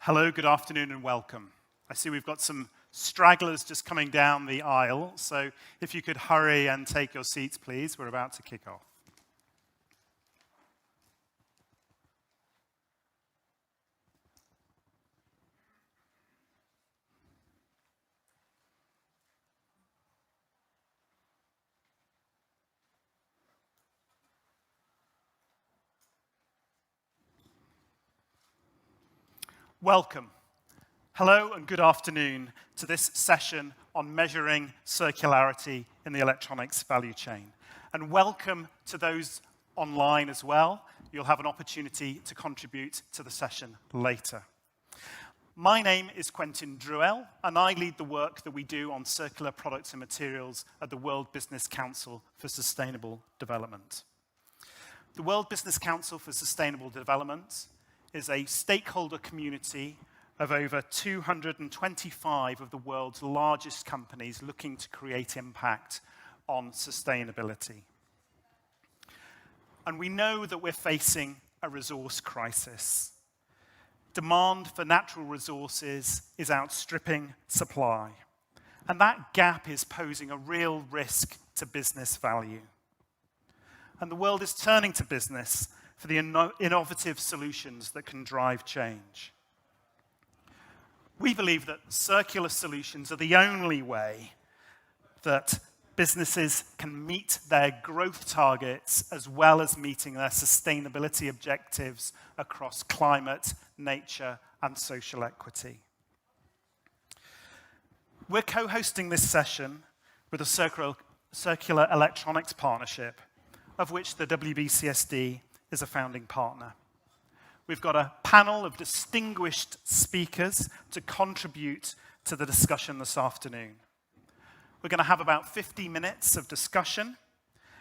Hello, good afternoon, and welcome. I see we've got some stragglers just coming down the aisle, so if you could hurry and take your seats, please. We're about to kick off. Welcome. Hello and good afternoon to this session on measuring circularity in the electronics value chain. And welcome to those online as well. You'll have an opportunity to contribute to the session later. My name is Quentin Druell, and I lead the work that we do on circular products and materials at the World Business Council for Sustainable Development. The World Business Council for Sustainable Development is a stakeholder community of over 225 of the world's largest companies looking to create impact on sustainability. And we know that we're facing a resource crisis. Demand for natural resources is outstripping supply, and that gap is posing a real risk to business value. And the world is turning to business for the innovative solutions that can drive change. We believe that circular solutions are the only way that businesses can meet their growth targets as well as meeting their sustainability objectives across climate, nature, and social equity. We're co-hosting this session with a circular electronics partnership, of which the WCEF2024 is a founding partner. We've got a panel of distinguished speakers to contribute to the discussion this afternoon. We're going to have about 50 minutes of discussion,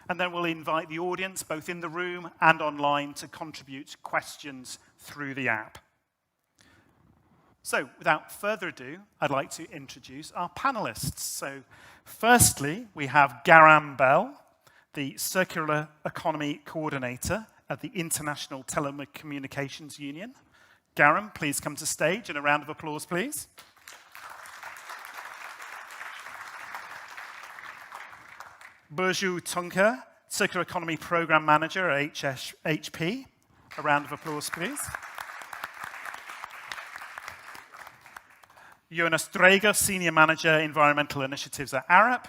and then we'll invite the audience, both in the room and online, to contribute questions through the app. So, without further ado, I'd like to introduce our panelists. So, firstly, we have Garam Bell, the Circular Economy Coordinator at the International Telecommunications Union. Garam, please come to stage, and a round of applause, please. Burju Tunker, Circular Economy Program Manager at HP. A round of applause, please. Jonas Dreger, Senior Manager, Environmental Initiatives at Arup.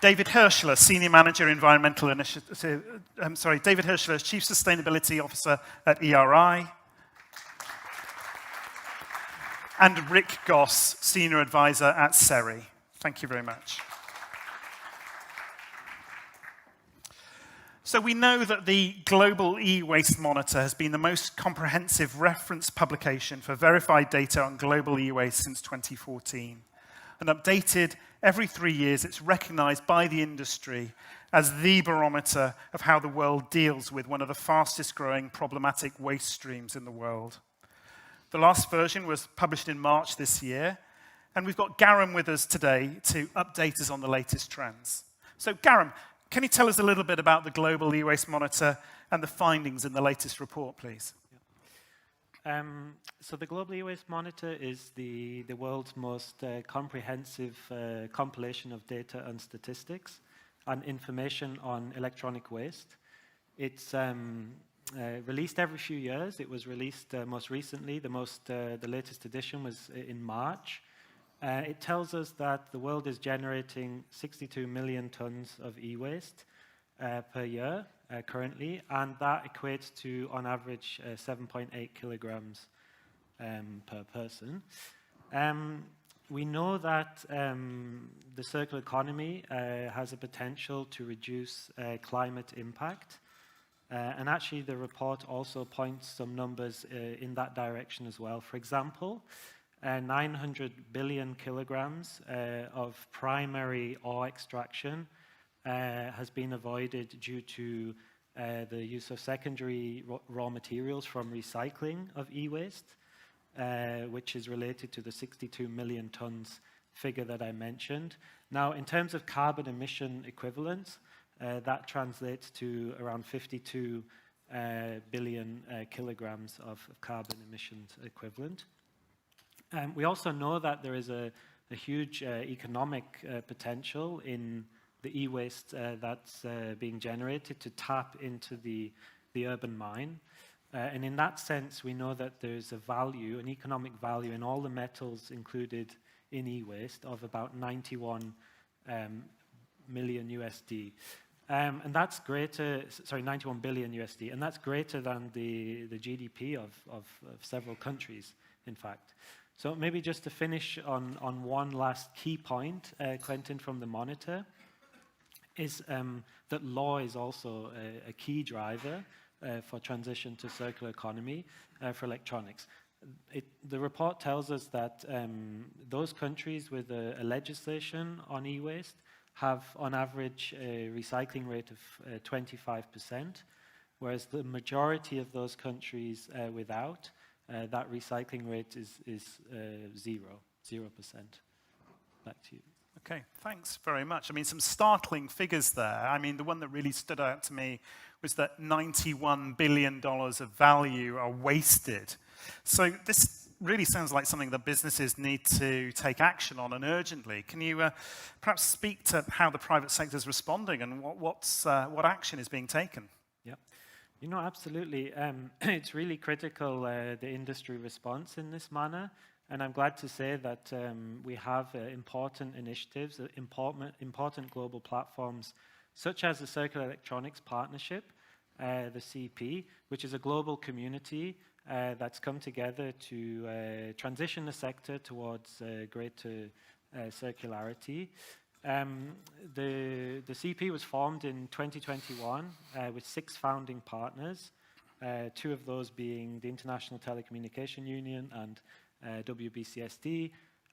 David Hirschler, Senior Manager, Environmental Initiative, David Hirschler, Chief Sustainability Officer at ERI. And Rick Goss, Senior Advisor at CERI. Thank you very much. So we know that the Global E-Waste Monitor has been the most comprehensive reference publication for verified data on global e-waste since 2014. And updated every 3 years, it's recognized by the industry as the barometer of how the world deals with one of the fastest growing problematic waste streams in the world. The last version was published in March this year, and we've got Garam with us today to update us on the latest trends. So Garam, can you tell us a little bit about the Global E-Waste Monitor and the findings in the latest report, please? So the Global E-Waste Monitor is the world's most comprehensive compilation of data and statistics and information on electronic waste. It's released every few years. It was released most recently. The latest edition was in March. It tells us that the world is generating 62 million tons of e-waste per year currently, and that equates to, on average, 7.8 kilograms per person. We know that the circular economy has a potential to reduce climate impact, and actually the report also points some numbers in that direction as well. For example, 900 billion kilograms of primary ore extraction has been avoided due to the use of secondary raw materials from recycling of e-waste, which is related to the 62 million tons figure that I mentioned. Now, in terms of carbon emission equivalents, that translates to around 52 billion kilograms of carbon emissions equivalent. We also know that there is a huge economic potential in the e-waste that's being generated to tap into the urban mine. And in that sense, we know that there's a value, an economic value in all the metals included in e-waste of about 91 million USD. And that's greater, sorry, 91 billion USD, and that's greater than the GDP of several countries, in fact. So maybe just to finish on one last key point, Quentin, from the monitor, is that law is also a key driver for transition to circular economy for electronics. The report tells us that those countries with a legislation on e-waste have, on average, a recycling rate of 25%, whereas the majority of those countries without, that recycling rate is 0%. Back to you. Okay, thanks very much. I mean, some startling figures there. I mean, the one that really stood out to me was that $91 billion of value are wasted. So this really sounds like something that businesses need to take action on, and urgently. Can you perhaps speak to how the private sector is responding and what action is being taken? Yeah, you know, absolutely. It's really critical, the industry response in this manner. And I'm glad to say that we have important initiatives, important global platforms, such as the Circular Electronics Partnership, the CEP, which is a global community that's come together to transition the sector towards greater circularity. The CEP was formed in 2021 with 6 founding partners, 2 of those being the International Telecommunication Union and WCEF2024.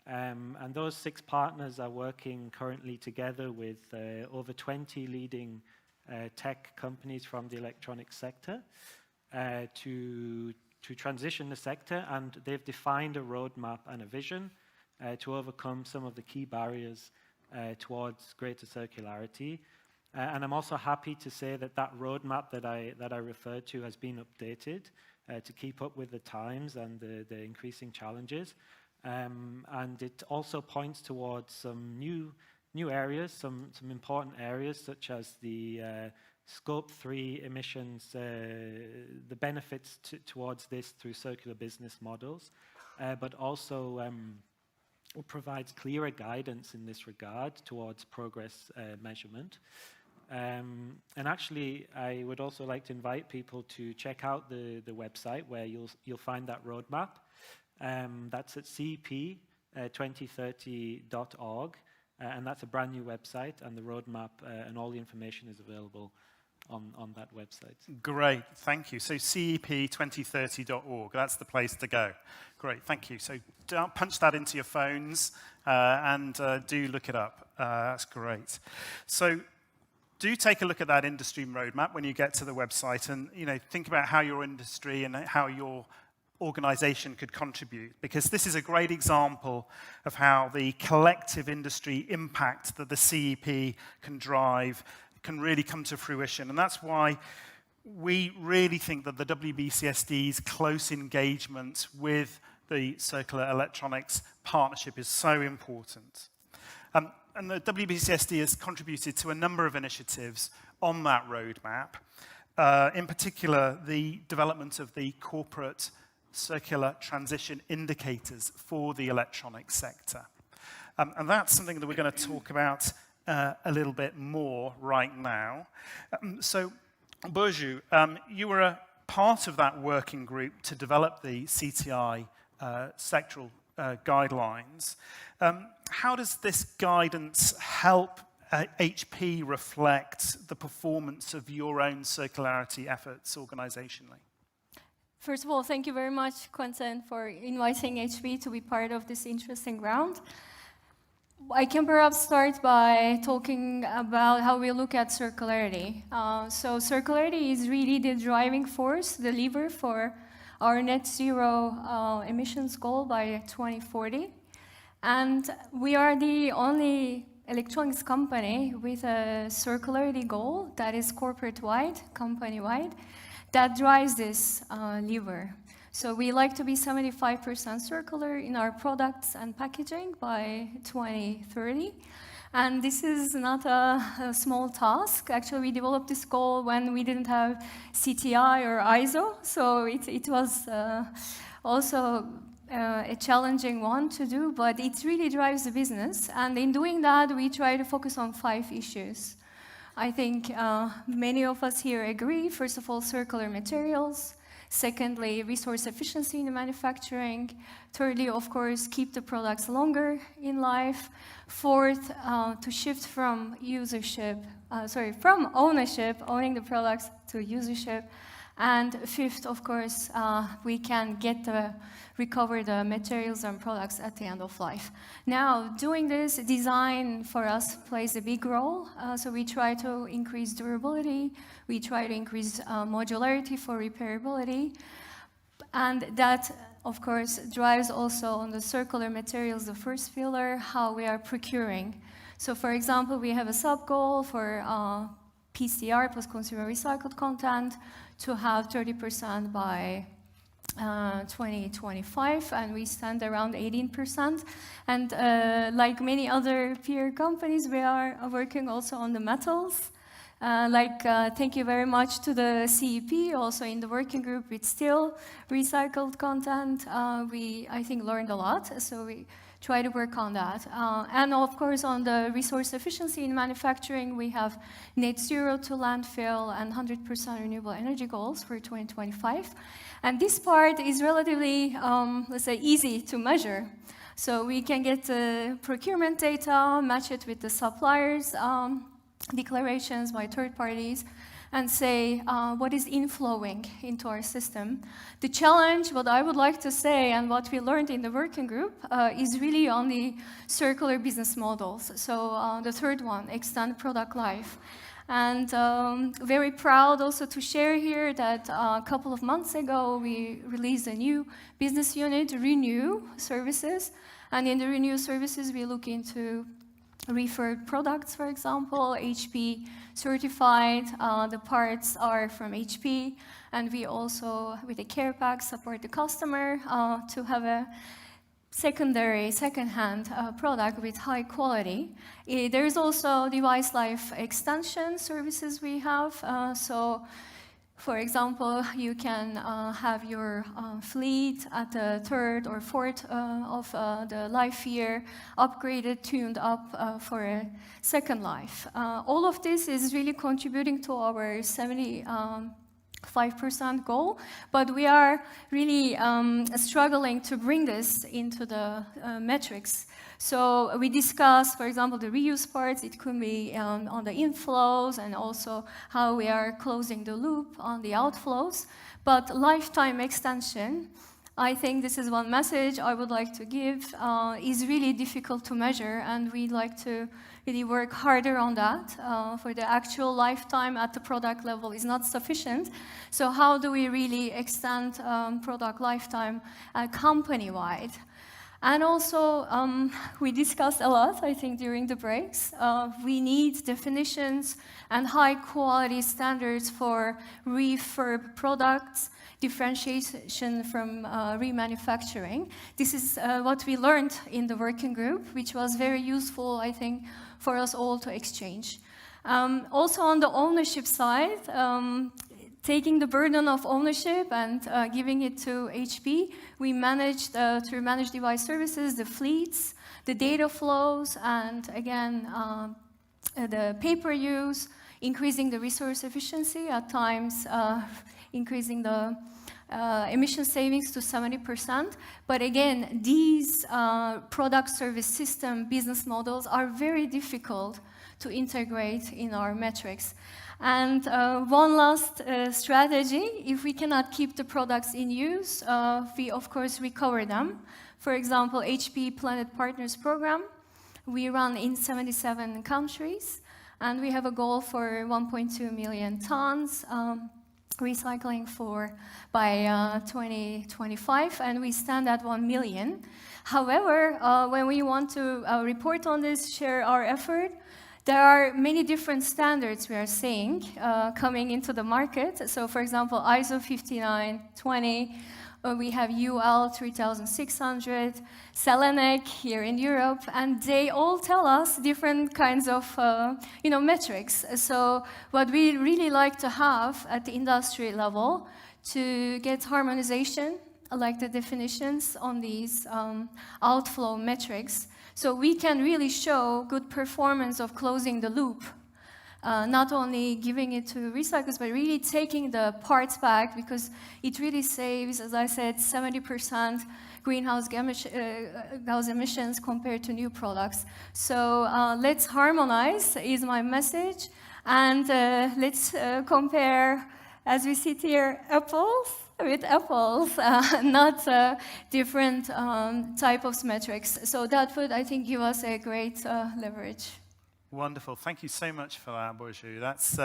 And those 6 partners are working currently together with over 20 leading tech companies from the electronics sector to transition the sector, and they've defined a roadmap and a vision to overcome some of the key barriers towards greater circularity. And I'm also happy to say that that roadmap that I referred to has been updated to keep up with the times and the increasing challenges. And it also points towards some new areas, some important areas, such as the Scope 3 emissions, the benefits towards this through circular business models, but also provides clearer guidance in this regard towards progress measurement. And actually, I would also like to invite people to check out the website where you'll find that roadmap. That's at CEP2030.org, and that's a brand new website, and the roadmap and all the information is available on that website. Great, thank you. So CEP2030.org, that's the place to go. Great, thank you. So punch that into your phones and do look it up. That's great. So do take a look at that industry roadmap when you get to the website, and think about how your industry and how your organization could contribute, because this is a great example of how the collective industry impact that the CEP can drive can really come to fruition. And that's why we really think that the WBCSD's close engagement with the Circular Electronics Partnership is so important. And the WBCSD has contributed to a number of initiatives on that roadmap, in particular the development of the corporate circular transition indicators for the electronics sector. And that's something that we're going to talk about a little bit more right now. So, Burju, you were a part of that working group to develop the CTI sectoral guidelines. How does this guidance help HP reflect the performance of your own circularity efforts organizationally? First of all, thank you very much, Quentin, for inviting HP to be part of this interesting round. I can perhaps start by talking about how we look at circularity. So circularity is really the driving force, the lever for our net zero emissions goal by 2040. And we are the only electronics company with a circularity goal that is corporate-wide, company-wide, that drives this lever. So we like to be 75% circular in our products and packaging by 2030. And this is not a small task. Actually, we developed this goal when we didn't have CTI or ISO, so it was also a challenging one to do, but it really drives the business. And in doing that, we try to focus on 5 issues. I think many of us here agree. First of all, circular materials. Secondly, resource efficiency in the manufacturing. Thirdly, of course, keep the products longer in life. Fourth, to shift from from ownership, owning the products, to usership. And fifth, of course, we can recover the materials and products at the end of life. Now, doing this, design for us plays a big role. So we try to increase durability. We try to increase modularity for repairability. And that, of course, drives also on the circular materials, the first pillar, how we are procuring. So, for example, we have a sub-goal for PCR, post-consumer recycled content, to have 30% by 2025, and we stand around 18%. And like many other peer companies, we are working also on the metals. Thank you very much to the CEP, also in the working group with steel recycled content. We, I think, learned a lot, so we try to work on that. And of course, on the resource efficiency in manufacturing, we have net zero to landfill and 100% renewable energy goals for 2025. And this part is relatively, let's say, easy to measure. So we can get the procurement data, match it with the suppliers' declarations by third parties, and say what is inflowing into our system. The challenge, what I would like to say, and what we learned in the working group, is really on the circular business models. So the third one, extend product life. And very proud also to share here that a couple of months ago, we released a new business unit, Renew Services. And in the Renew Services, we look into referred products, for example, HP certified. The parts are from HP, and we also, with the care pack, support the customer to have a second-hand product with high quality. There is also device life extension services we have. So, for example, you can have your fleet at the third or fourth of the life year upgraded, tuned up for a second life. All of this is really contributing to our 75% goal, but we are really struggling to bring this into the metrics. So we discussed, for example, the reuse parts. It could be on the inflows and also how we are closing the loop on the outflows. But lifetime extension, I think this is one message I would like to give, is really difficult to measure, and we'd like to really work harder on that. For the actual lifetime at the product level is not sufficient. So how do we really extend product lifetime company-wide? And also, we discussed a lot, I think, during the breaks. We need definitions and high-quality standards for refurb products, differentiation from remanufacturing. This is what we learned in the working group, which was very useful, I think, for us all to exchange. Also, on the ownership side, taking the burden of ownership and giving it to HP, we managed, through managed device services, the fleets, the data flows, and again, the paper use, increasing the resource efficiency, at times increasing the emission savings to 70%. But again, these product service system business models are very difficult to integrate in our metrics. And one last strategy, if we cannot keep the products in use, we of course recover them. For example, HP Planet Partners program, we run in 77 countries, and we have a goal for 1.2 million tons recycling by 2025, and we stand at 1 million. However, when we want to report on this, share our effort, There are many different standards we are seeing coming into the market. So for example, ISO 5920, we have UL 3600, Selenek here in Europe, and they all tell us different kinds of metrics. So what we really like to have at the industry level to get harmonization, like the definitions on these outflow metrics, so we can really show good performance of closing the loop. Not only giving it to recyclers, but really taking the parts back, because it really saves, as I said, 70% greenhouse gas emissions compared to new products. So let's harmonize is my message, and let's compare, as we sit here, apples with apples, not different type of metrics. So that would, I think, give us a great leverage. Wonderful. Thank you so much for that, Burcu. That's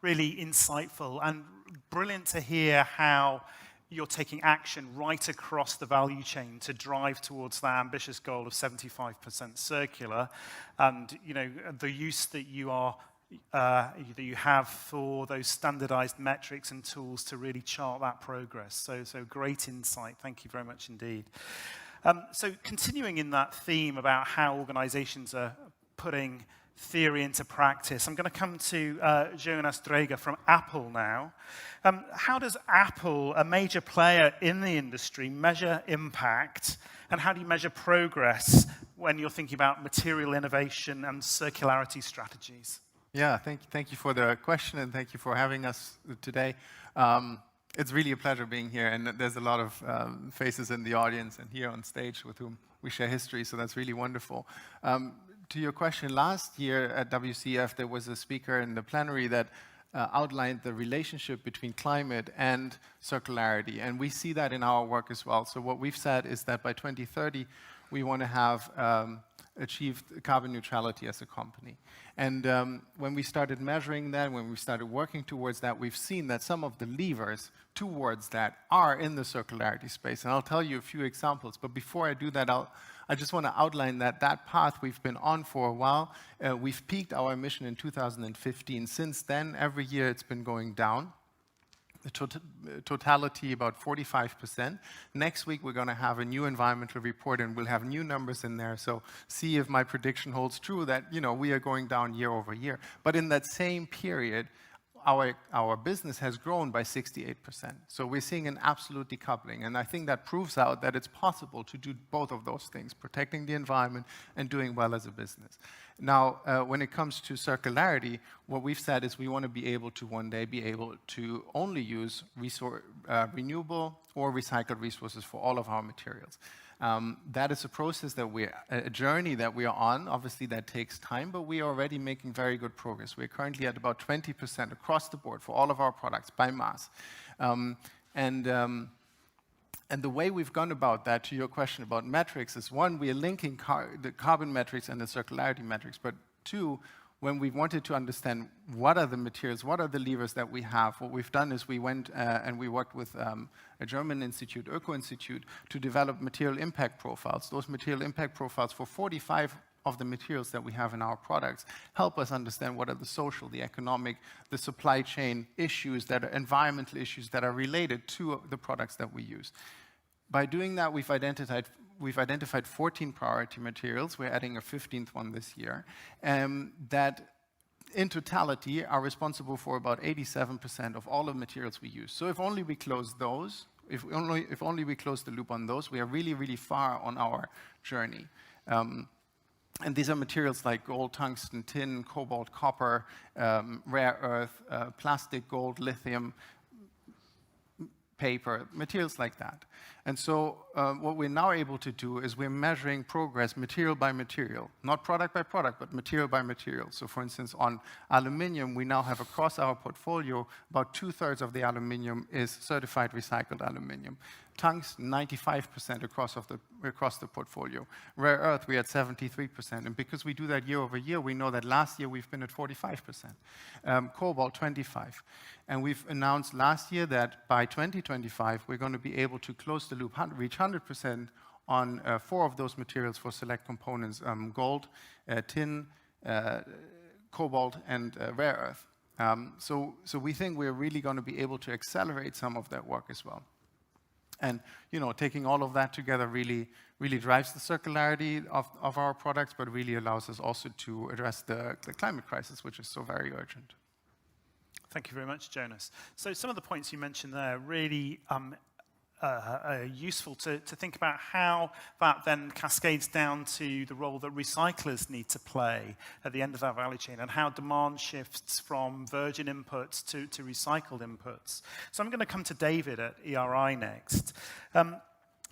really insightful and brilliant to hear how you're taking action right across the value chain to drive towards that ambitious goal of 75% circular, and the use that you have for those standardized metrics and tools to really chart that progress. So great insight. Thank you very much indeed. So continuing in that theme about how organizations are putting theory into practice, I'm going to come to Jonas Dreger from Apple now. How does Apple, a major player in the industry, measure impact, and how do you measure progress when you're thinking about material innovation and circularity strategies? Yeah, thank you for the question, and thank you for having us today. It's really a pleasure being here, and there's a lot of faces in the audience and here on stage with whom we share history, so that's really wonderful. To your question, last year at WCEF, there was a speaker in the plenary that outlined the relationship between climate and circularity, and we see that in our work as well. So what we've said is that by 2030, we want to have achieved carbon neutrality as a company. And when we started measuring that, when we started working towards that, we've seen that some of the levers towards that are in the circularity space. And I'll tell you a few examples, but before I do that, I just want to outline that path we've been on for a while. We've peaked our emission in 2015. Since then, every year it's been going down. The totality about 45%. Next week we're going to have a new environmental report, and we'll have new numbers in there. So see if my prediction holds true that we are going down year over year. But in that same period, our business has grown by 68%. So we're seeing an absolute decoupling, and I think that proves out that it's possible to do both of those things, protecting the environment and doing well as a business. Now, when it comes to circularity, what we've said is we want to be able to one day be able to only use renewable or recycled resources for all of our materials. That is a process a journey that we are on. Obviously, that takes time, but we are already making very good progress. We're currently at about 20% across the board for all of our products by mass. And the way we've gone about that, to your question about metrics, is one, we are linking the carbon metrics and the circularity metrics, but two, when we wanted to understand what are the materials, what are the levers that we have, what we've done is we went and we worked with a German institute, Öko Institute, to develop material impact profiles. Those material impact profiles for 45 of the materials that we have in our products help us understand what are the social, the economic, the supply chain issues, that are environmental issues that are related to the products that we use. By doing that, we've identified 14 priority materials. We're adding a 15th one this year, that in totality are responsible for about 87% of all the materials we use. So if only we close those, if only we close the loop on those, we are really, really far on our journey. And these are materials like gold, tungsten, tin, cobalt, copper, rare earth, plastic, gold, lithium, paper, materials like that. And so what we're now able to do is we're measuring progress material by material, not product by product, but material by material. So for instance, on aluminium, we now have across our portfolio, about 2/3 of the aluminium is certified recycled aluminium. Tungsten, 95% across the portfolio. Rare earth, we had 73%. And because we do that year over year, we know that last year we've been at 45%. Cobalt, 25%. And we've announced last year that by 2025, we're going to be able to close the loop, reach 100% on 4 of those materials for select components, gold, tin, cobalt and rare earth. So we think we're really going to be able to accelerate some of that work as well. And taking all of that together really drives the circularity of our products, but really allows us also to address the climate crisis, which is so very urgent. Thank you very much, Jonas. So some of the points you mentioned there really useful to think about how that then cascades down to the role that recyclers need to play at the end of that value chain, and how demand shifts from virgin inputs to recycled inputs. So I'm going to come to David at ERI next.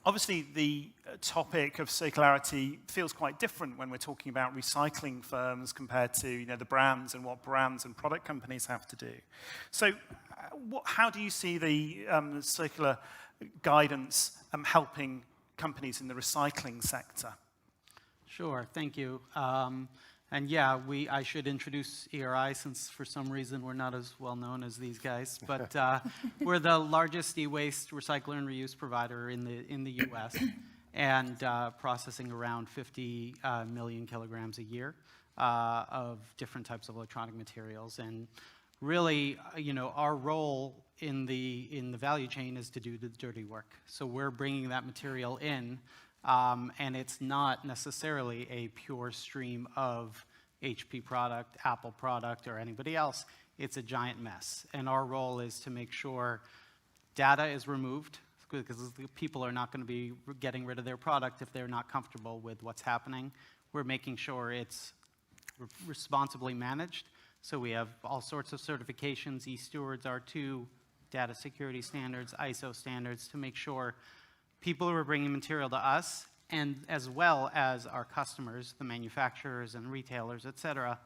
Obviously, the topic of circularity feels quite different when we're talking about recycling firms compared to the brands and what brands and product companies have to do. So how do you see the circular guidance helping companies in the recycling sector? Sure, thank you. And yeah, I should introduce ERI, since for some reason we're not as well known as these guys. But we're the largest e-waste recycler and reuse provider in the US, and processing around 50 million kilograms a year of different types of electronic materials. And really, our role in the value chain is to do the dirty work. So we're bringing that material in, and it's not necessarily a pure stream of HP product, Apple product, or anybody else. It's a giant mess. And our role is to make sure data is removed, because people are not going to be getting rid of their product if they're not comfortable with what's happening. We're making sure it's responsibly managed. So we have all sorts of certifications, e-stewards, R2, data security standards, ISO standards, to make sure people who are bringing material to us, and as well as our customers, the manufacturers and retailers, et cetera,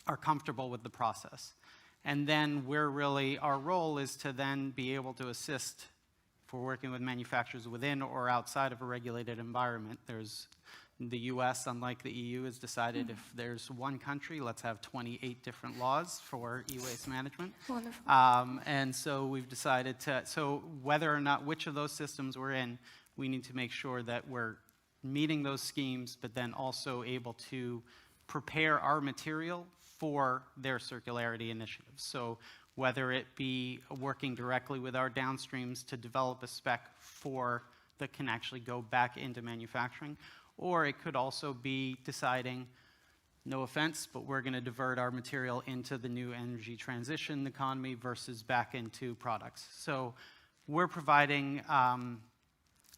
are comfortable with the process. And then our role is to then be able to assist, if we're working with manufacturers within or outside of a regulated environment. The US, unlike the EU, has decided if there's one country, let's have 28 different laws for e-waste management. Wonderful. And so we've decided so whether or not which of those systems we're in, we need to make sure that we're meeting those schemes, but then also able to prepare our material for their circularity initiatives. So whether it be working directly with our downstreams to develop a spec that can actually go back into manufacturing, or it could also be deciding, no offense, but we're going to divert our material into the new energy transition economy versus back into products. So we're providing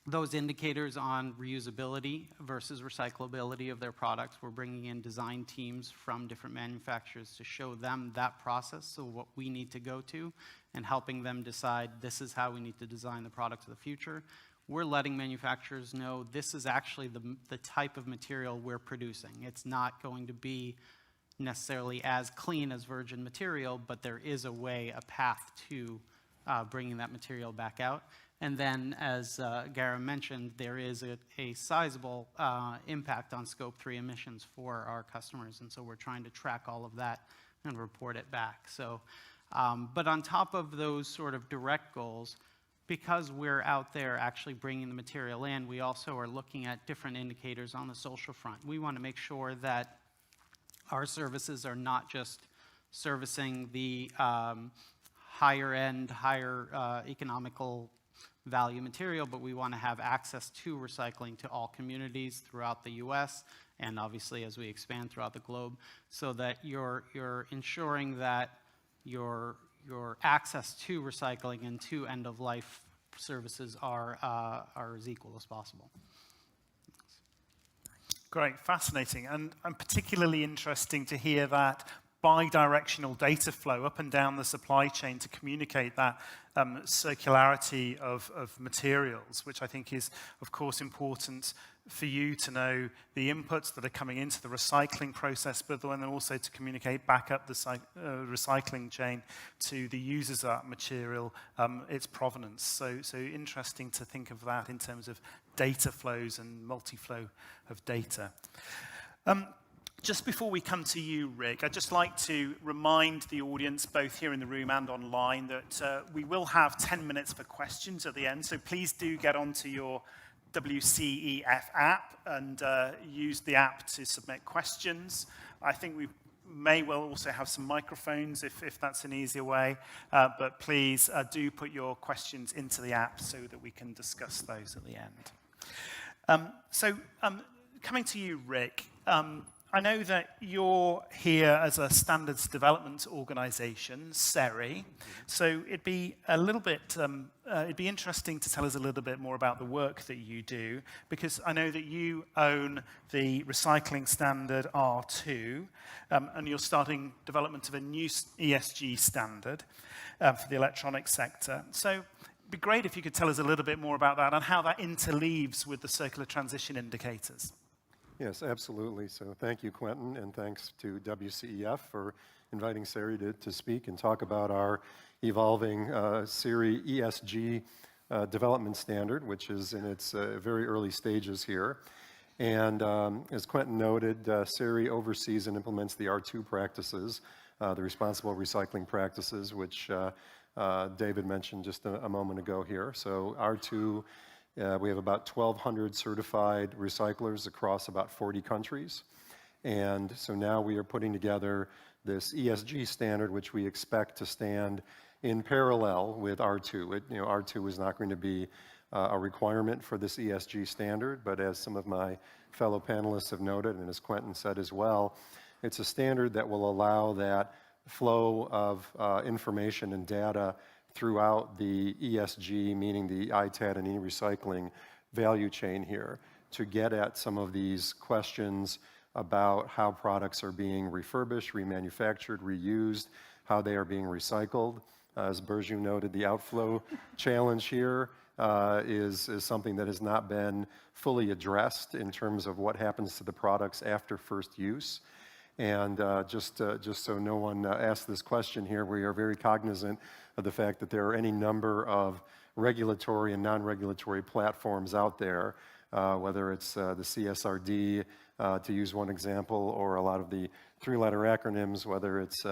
those indicators on reusability versus recyclability of their products. We're bringing in design teams from different manufacturers to show them that process, so what we need to go to, and helping them decide this is how we need to design the products of the future. We're letting manufacturers know this is actually the type of material we're producing. It's not going to be necessarily as clean as virgin material, but there is a path to bringing that material back out. And then, as Gara mentioned, there is a sizable impact on Scope 3 emissions for our customers, and so we're trying to track all of that and report it back. So, but on top of those sort of direct goals, because we're out there actually bringing the material in, we also are looking at different indicators on the social front. We want to make sure that our services are not just servicing the higher end, higher economical value material, but we want to have access to recycling to all communities throughout the US, and obviously as we expand throughout the globe, so that you're ensuring that your access to recycling and to end-of-life services are as equal as possible. Great, fascinating, and particularly interesting to hear that bi-directional data flow up and down the supply chain to communicate that circularity of materials, which I think is, of course, important for you to know the inputs that are coming into the recycling process, but then also to communicate back up the recycling chain to the users of that material, its provenance. So interesting to think of that in terms of data flows and multi-flow of data. Just before we come to you, Rick, I'd just like to remind the audience, both here in the room and online, that we will have 10 minutes for questions at the end. So please do get onto your WCEF app and use the app to submit questions. I think may well also have some microphones if that's an easier way. But please do put your questions into the app so that we can discuss those at the end. Coming to you, Rick, I know that you're here as a standards development organization, SERI. So it'd be interesting to tell us a little bit more about the work that you do, because I know that you own the recycling standard R2, and you're starting development of a new ESG standard for the electronics sector. So it'd be great if you could tell us a little bit more about that and how that interleaves with the circular transition indicators. Yes, absolutely. So thank you, Quentin, and thanks to WCEF for inviting SERI to speak and talk about our evolving SERI ESG development standard, which is in its very early stages here. And as Quentin noted, SERI oversees and implements the R2 practices, the responsible recycling practices, which David mentioned just a moment ago here. So R2, we have about 1,200 certified recyclers across about 40 countries. And so now we are putting together this ESG standard, which we expect to stand in parallel with R2. R2 is not going to be a requirement for this ESG standard, but as some of my fellow panelists have noted, and as Quentin said as well, it's a standard that will allow that flow of information and data throughout the ESG, meaning the ITAD and e-recycling value chain here, to get at some of these questions about how products are being refurbished, remanufactured, reused, how they are being recycled. As Burju noted, the outflow challenge here is something that has not been fully addressed in terms of what happens to the products after first use. And just so no one asks this question here, we are very cognizant of the fact that there are any number of regulatory and non-regulatory platforms out there, whether it's the CSRD, to use one example, or a lot of the three-letter acronyms, whether it's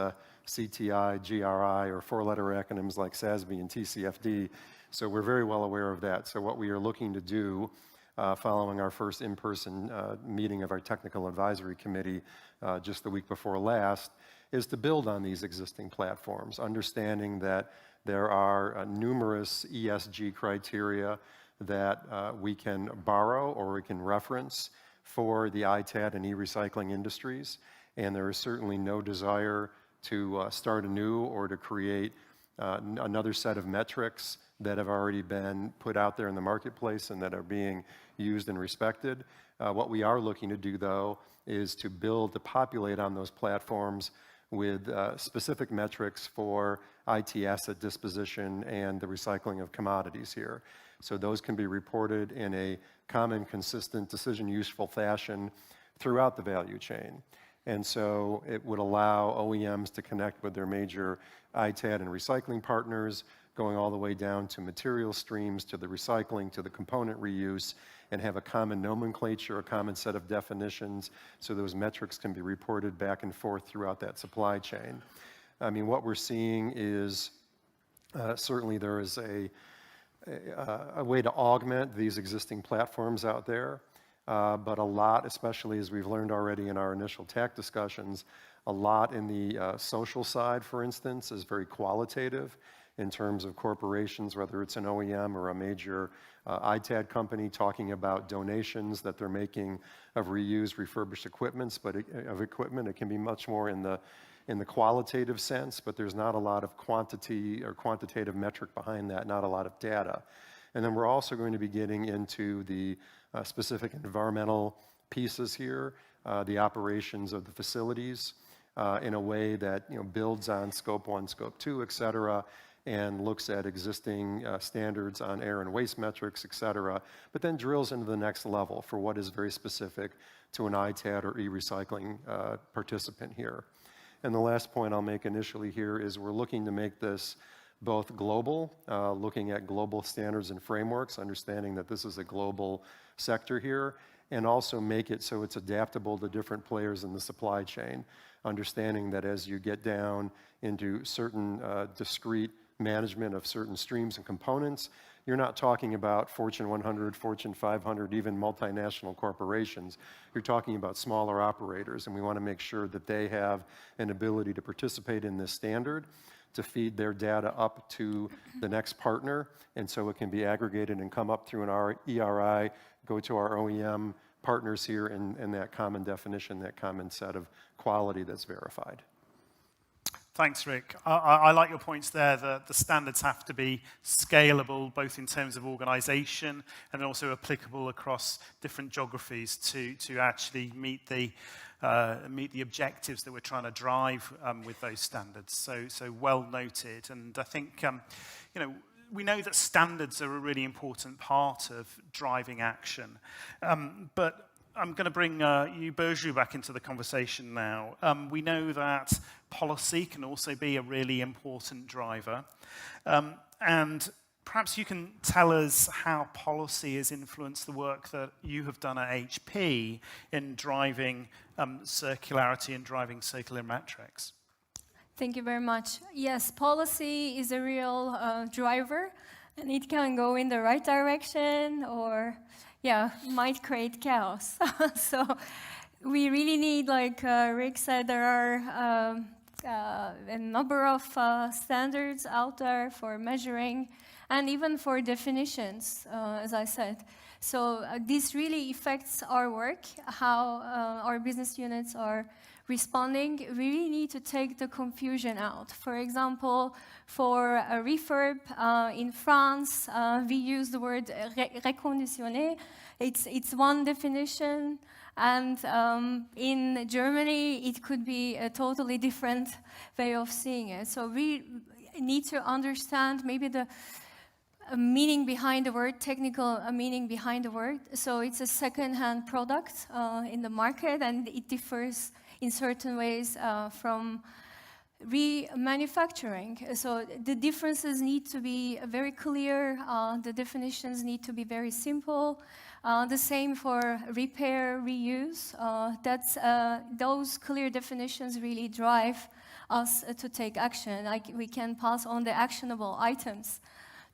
CTI, GRI, or four-letter acronyms like SASB and TCFD. So we're very well aware of that. So what we are looking to do, following our first in-person meeting of our technical advisory committee just the week before last, is to build on these existing platforms, understanding that there are numerous ESG criteria that we can borrow or we can reference for the ITAD and e-recycling industries. And there is certainly no desire to start anew or to create another set of metrics that have already been put out there in the marketplace and that are being used and respected. What we are looking to do, though, is to populate on those platforms with specific metrics for IT asset disposition and the recycling of commodities here. So those can be reported in a common, consistent, decision-useful fashion throughout the value chain. And so it would allow OEMs to connect with their major ITAD and recycling partners, going all the way down to material streams, to the recycling, to the component reuse, and have a common nomenclature, a common set of definitions, so those metrics can be reported back and forth throughout that supply chain. I mean, what we're seeing is certainly there is a way to augment these existing platforms out there, but a lot, especially as we've learned already in our initial TAC discussions, a lot in the social side, for instance, is very qualitative in terms of corporations, whether it's an OEM or a major ITAD company, talking about donations that they're making of reused, refurbished equipment, but it can be much more in the qualitative sense, but there's not a lot of quantity or quantitative metric behind that, not a lot of data. And then we're also going to be getting into the specific environmental pieces here, the operations of the facilities in a way that builds on Scope 1, Scope 2, et cetera, and looks at existing standards on air and waste metrics, et cetera, but then drills into the next level for what is very specific to an ITAD or e-recycling participant here. And the last point I'll make initially here is we're looking to make this both global, looking at global standards and frameworks, understanding that this is a global sector here, and also make it so it's adaptable to different players in the supply chain, understanding that as you get down into certain discrete management of certain streams and components. You're not talking about Fortune 100, Fortune 500, even multinational corporations. You're talking about smaller operators, and we want to make sure that they have an ability to participate in this standard, to feed their data up to the next partner, and so it can be aggregated and come up through an ERI, go to our OEM partners here, and that common definition, that common set of quality that's verified. Thanks, Rick. I like your points there that the standards have to be scalable, both in terms of organization and also applicable across different geographies to actually meet the objectives that we're trying to drive with those standards. So well noted. And I think, we know that standards are a really important part of driving action. But I'm going to bring you, Berju, back into the conversation now. We know that policy can also be a really important driver. And perhaps you can tell us how policy has influenced the work that you have done at HP in driving circularity and driving circular metrics. Thank you very much. Yes, policy is a real driver, and it can go in the right direction or, might create chaos. So we really need, like Rick said, there are a number of standards out there for measuring and even for definitions, as I said. So this really affects our work, how our business units are responding. We really need to take the confusion out. For example, for a refurb in France, we use the word reconditionné. It's one definition, and in Germany, it could be a totally different way of seeing it. So we need to understand maybe the meaning behind the word, technical meaning behind the word. So it's a second-hand product in the market, and it differs in certain ways from remanufacturing. So the differences need to be very clear. The definitions need to be very simple. The same for repair, reuse. Those clear definitions really drive us to take action. Like we can pass on the actionable items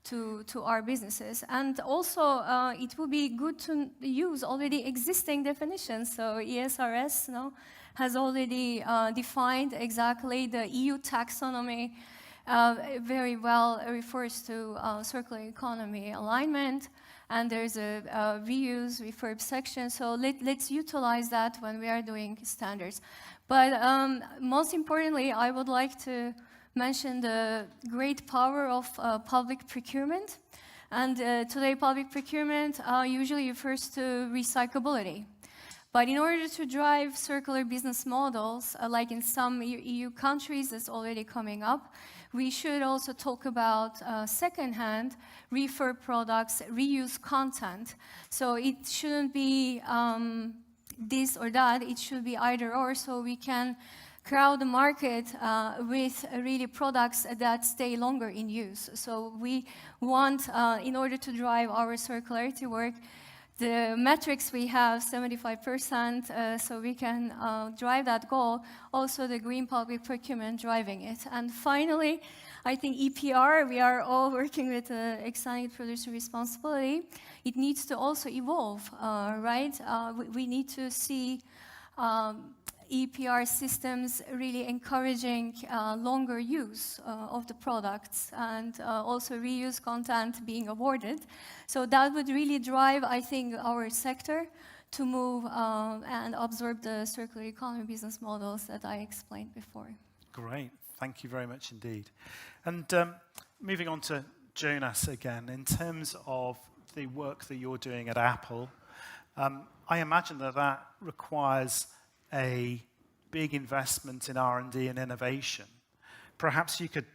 to our businesses. And also, it would be good to use already existing definitions. So ESRS has already defined exactly the EU taxonomy very well, refers to circular economy alignment. And there's a reuse, refurb section. So let's utilize that when we are doing standards. But most importantly, I would like to mention the great power of public procurement. And today, public procurement usually refers to recyclability. But in order to drive circular business models, like in some EU countries, it's already coming up, we should also talk about second-hand, refurb products, reuse content. So it shouldn't be this or that, it should be either or, so we can crowd the market with really products that stay longer in use. So we want, in order to drive our circularity work, the metrics we have, 75%, so we can drive that goal. Also the green public procurement driving it. And finally, I think EPR, we are all working with extended producer responsibility. It needs to also evolve, right? We need to see EPR systems really encouraging longer use of the products and also reuse content being awarded. So that would really drive, I think, our sector to move and absorb the circular economy business models that I explained before. Great. Thank you very much indeed. And moving on to Jonas again, in terms of the work that you're doing at Apple, I imagine that requires a big investment in R&D and innovation. Perhaps you could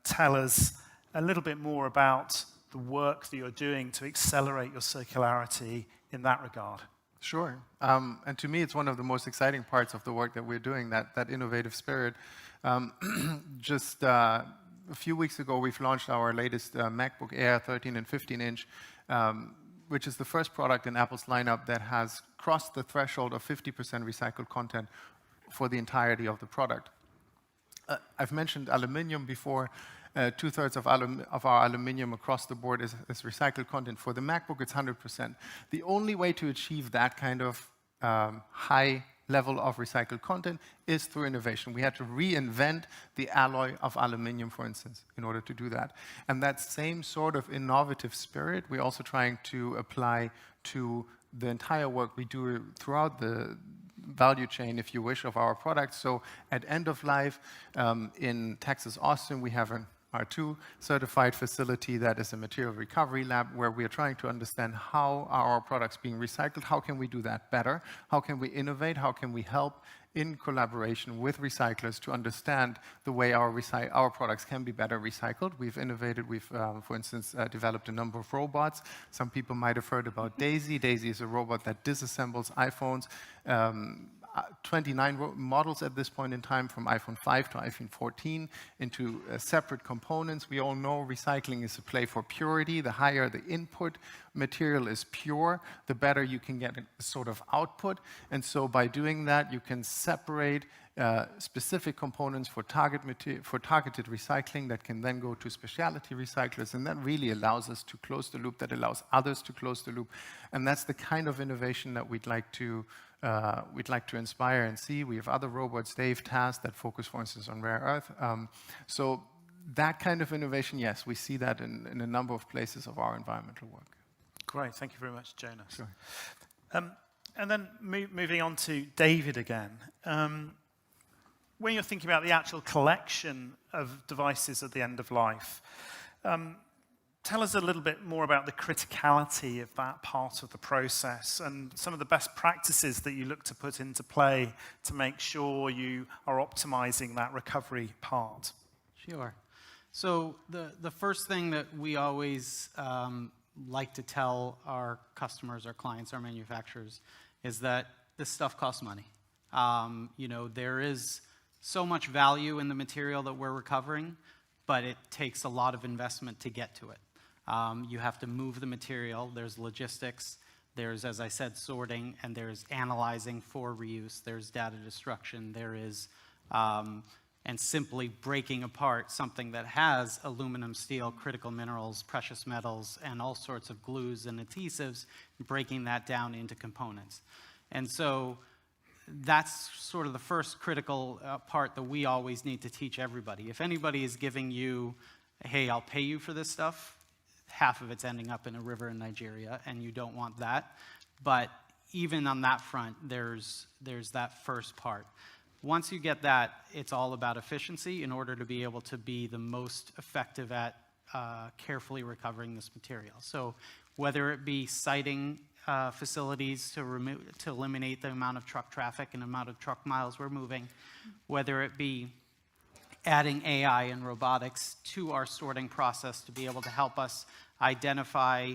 tell us a little bit more about the work that you're doing to accelerate your circularity in that regard. Sure. And to me, it's one of the most exciting parts of the work that we're doing, that innovative spirit. Just a few weeks ago, we've launched our latest MacBook Air 13 and 15-inch, which is the first product in Apple's lineup that has crossed the threshold of 50% recycled content for the entirety of the product. I've mentioned aluminium before. 2/3 of our aluminium across the board is recycled content. For the MacBook, it's 100%. The only way to achieve that kind of high level of recycled content is through innovation. We had to reinvent the alloy of aluminium, for instance, in order to do that. And that same sort of innovative spirit, we're also trying to apply to the entire work we do throughout the value chain, if you wish, of our products. So at end of life, in Texas, Austin, we have an R2 certified facility that is a material recovery lab where we are trying to understand how are our products being recycled, how can we do that better, how can we innovate, how can we help in collaboration with recyclers to understand the way our products can be better recycled. We've innovated, we've, for instance, developed a number of robots. Some people might have heard about Daisy. Daisy is a robot that disassembles iPhones. 29 models at this point in time, from iPhone 5 to iPhone 14, into separate components. We all know recycling is a play for purity. The higher the input material is pure, the better you can get a sort of output. And so by doing that, you can separate specific components for targeted recycling that can then go to specialty recyclers, and that really allows us to close the loop, that allows others to close the loop. And that's the kind of innovation that we'd like to inspire and see. We have other robots, Dave, Taz, that focus, for instance, on rare earth. So that kind of innovation, yes, we see that in a number of places of our environmental work. Great, thank you very much, Jonas. Sure. And then moving on to David again. When you're thinking about the actual collection of devices at the end of life, tell us a little bit more about the criticality of that part of the process and some of the best practices that you look to put into play to make sure you are optimizing that recovery part. Sure. So the first thing that we always like to tell our customers, our clients, our manufacturers, is that this stuff costs money. You know, there is so much value in the material that we're recovering, but it takes a lot of investment to get to it. You have to move the material. There's logistics. There's, as I said, sorting, and there's analyzing for reuse. There's data destruction. There is, and simply breaking apart something that has aluminum, steel, critical minerals, precious metals, and all sorts of glues and adhesives, breaking that down into components. And so that's sort of the first critical part that we always need to teach everybody. If anybody is giving you, hey, I'll pay you for this stuff, half of it's ending up in a river in Nigeria, and you don't want that. But even on that front, there's that first part. Once you get that, it's all about efficiency in order to be able to be the most effective at carefully recovering this material. So whether it be siting facilities to eliminate the amount of truck traffic and amount of truck miles we're moving, whether it be adding AI and robotics to our sorting process to be able to help us identify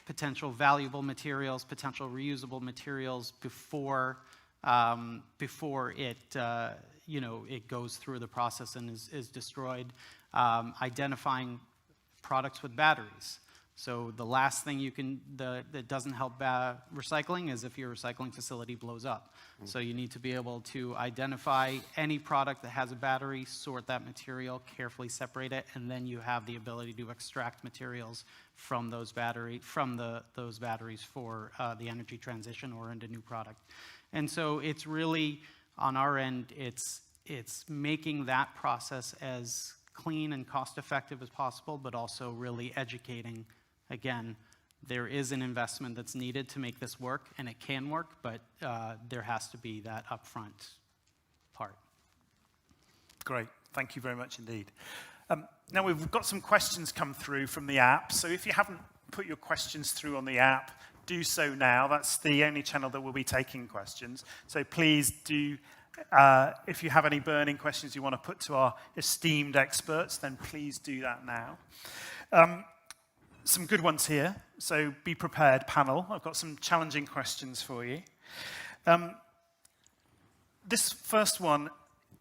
potential valuable materials, potential reusable materials before it it goes through the process and is destroyed. Identifying products with batteries. So the last thing that doesn't help recycling is if your recycling facility blows up. So you need to be able to identify any product that has a battery, sort that material, carefully separate it, and then you have the ability to extract materials from those batteries for the energy transition or into new product. And so it's really, on our end, it's making that process as clean and cost-effective as possible, but also really educating. Again, there is an investment that's needed to make this work, and it can work, but there has to be that upfront part. Great. Thank you very much indeed. Now we've got some questions come through from the app, so if you haven't put your questions through on the app, do so now. That's the only channel that will be taking questions. So please do, if you have any burning questions you want to put to our esteemed experts, then please do that now. Some good ones here, so be prepared, panel. I've got some challenging questions for you. This first one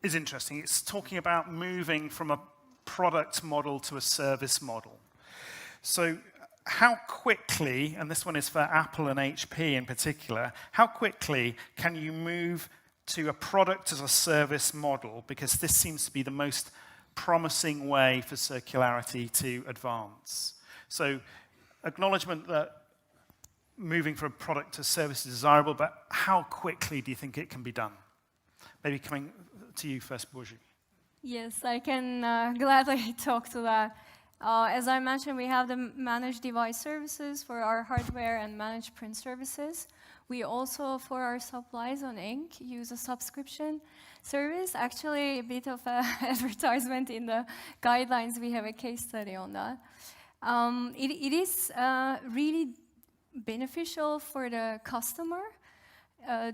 is interesting. It's talking about moving from a product model to a service model. So how quickly, and this one is for Apple and HP in particular, how quickly can you move to a product as a service model, because this seems to be the most promising way for circularity to advance. So acknowledgement that moving from product to service is desirable, but how quickly do you think it can be done? Maybe coming to you first, Burcu. Yes, I can gladly talk to that. As I mentioned, we have the managed device services for our hardware and managed print services. We also, for our supplies on ink, use a subscription service. Actually, a bit of an advertisement in the guidelines. We have a case study on that. It is really beneficial for the customer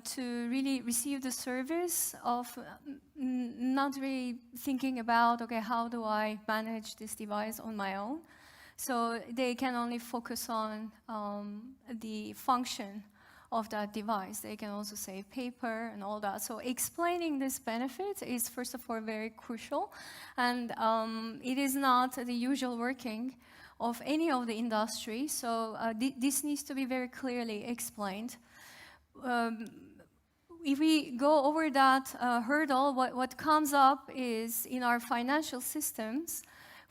to really receive the service of not really thinking about, okay, how do I manage this device on my own? So they can only focus on the function of that device. They can also save paper and all that. So explaining this benefit is, first of all, very crucial. And it is not the usual working of any of the industry. So this needs to be very clearly explained. If we go over that hurdle, what comes up is in our financial systems,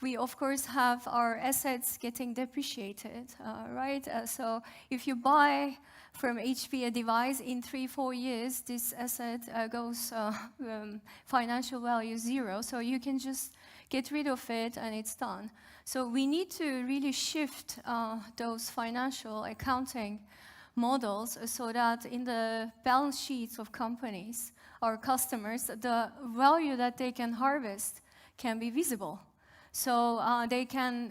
we of course have our assets getting depreciated, right? So if you buy from HP a device in 3-4 years, this asset goes financial value 0. So you can just get rid of it and it's done. So we need to really shift those financial accounting models so that in the balance sheets of companies, our customers, the value that they can harvest can be visible. So they can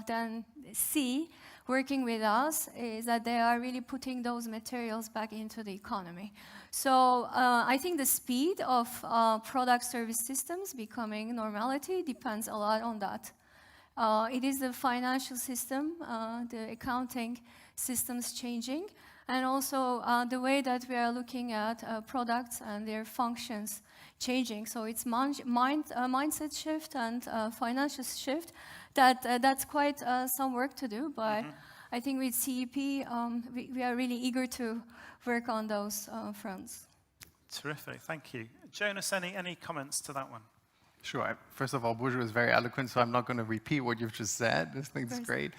then see, working with us, is that they are really putting those materials back into the economy. So I think the speed of product service systems becoming normality depends a lot on that. It is the financial system, the accounting systems changing, and also the way that we are looking at products and their functions changing. So it's mindset shift and financial shift. That's quite some work to do, but I think with CEP, we are really eager to work on those fronts. Terrific, thank you. Jonas, any comments to that one? Sure. First of all, Burcu is very eloquent, so I'm not going to repeat what you've just said. This thing's great.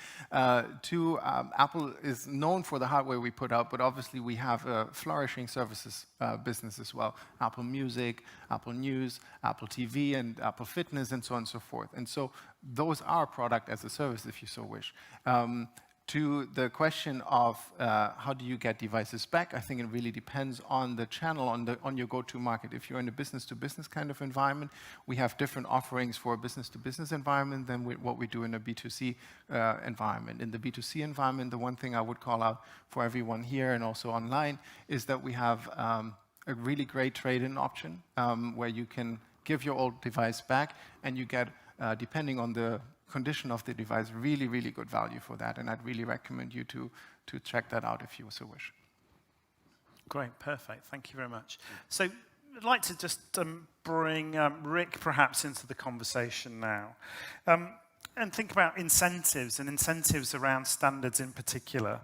Two, Apple is known for the hardware we put out, but obviously we have a flourishing services business as well. Apple Music, Apple News, Apple TV, and Apple Fitness, and so on and so forth. And so those are product as a service, if you so wish. To the question of how do you get devices back, I think it really depends on the channel, on your go-to market. If you're in a business-to-business kind of environment, we have different offerings for a business-to-business environment than what we do in a B2C environment. In the B2C environment, the one thing I would call out for everyone here and also online is that we have a really great trade-in option where you can give your old device back and you get, depending on the condition of the device, really, really good value for that, and I'd really recommend you to check that out if you so wish. Great, perfect, thank you very much. So I'd like to just bring Rick perhaps into the conversation now, and think about incentives, and incentives around standards in particular.